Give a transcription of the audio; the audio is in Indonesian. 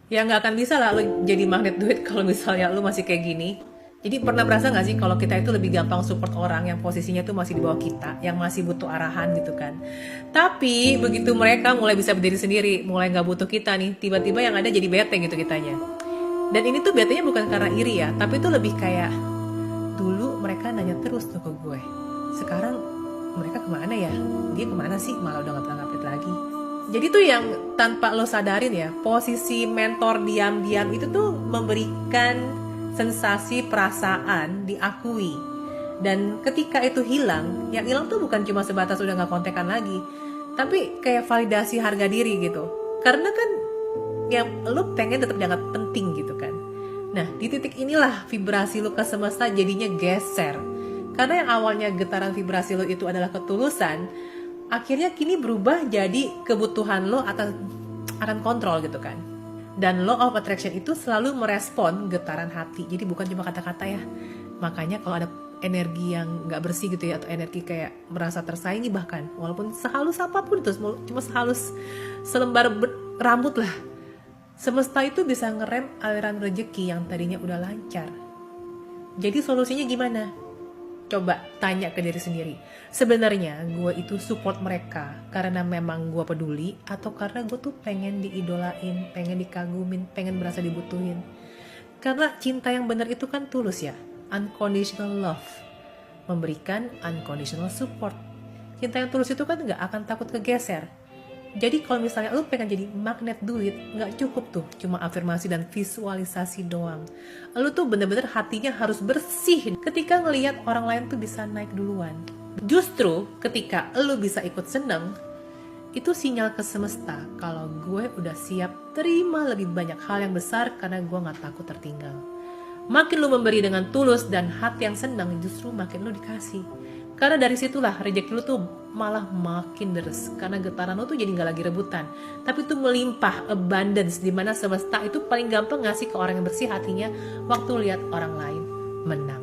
Ya nggak akan bisa lah lu jadi magnet duit kalau misalnya lu masih kayak gini. Jadi pernah merasa nggak sih kalau kita itu lebih gampang support orang yang posisinya tuh masih di bawah kita, yang masih butuh arahan gitu kan. Tapi begitu mereka mulai bisa berdiri sendiri, mulai nggak butuh kita nih, tiba-tiba yang ada jadi bete gitu kitanya. Dan ini tuh betenya bukan karena iri ya, tapi itu lebih kayak dulu mereka nanya terus tuh ke gue. Sekarang mereka kemana ya? Dia kemana sih? Malah udah gak pernah update lagi. Jadi tuh yang tanpa lo sadarin ya, posisi mentor diam-diam itu tuh memberikan sensasi perasaan diakui. Dan ketika itu hilang, yang hilang tuh bukan cuma sebatas udah gak kontekan lagi, tapi kayak validasi harga diri gitu. Karena kan yang lu pengen tetap dianggap penting gitu kan. Nah, di titik inilah vibrasi lu ke semesta jadinya geser. Karena yang awalnya getaran vibrasi lu itu adalah ketulusan, akhirnya kini berubah jadi kebutuhan lo akan kontrol gitu kan. Dan law of attraction itu selalu merespon getaran hati. Jadi bukan cuma kata-kata ya. Makanya kalau ada energi yang gak bersih gitu ya, atau energi kayak merasa tersaingi bahkan, walaupun sehalus apapun itu, cuma sehalus selembar rambut lah, semesta itu bisa ngerem aliran rezeki yang tadinya udah lancar. Jadi solusinya gimana? Coba tanya ke diri sendiri. Sebenarnya gue itu support mereka karena memang gue peduli, atau karena gue tuh pengen diidolain, pengen dikagumin, pengen berasa dibutuhin. Karena cinta yang benar itu kan tulus ya, unconditional love, memberikan unconditional support. Cinta yang tulus itu kan gak akan takut kegeser. Jadi kalau misalnya lu pengen jadi magnet duit, gak cukup tuh cuma afirmasi dan visualisasi doang. Lu tuh bener-bener hatinya harus bersih ketika ngelihat orang lain tuh bisa naik duluan. Justru ketika lu bisa ikut seneng, itu sinyal ke semesta kalau gue udah siap terima lebih banyak hal yang besar karena gue gak takut tertinggal. Makin lu memberi dengan tulus dan hati yang senang, justru makin lu dikasih. Karena dari situlah rezeki lu tuh malah makin deres. Karena getaran lu tuh jadi gak lagi rebutan, tapi tuh melimpah, abundance, dimana semesta itu paling gampang ngasih ke orang yang bersih hatinya waktu lihat orang lain menang.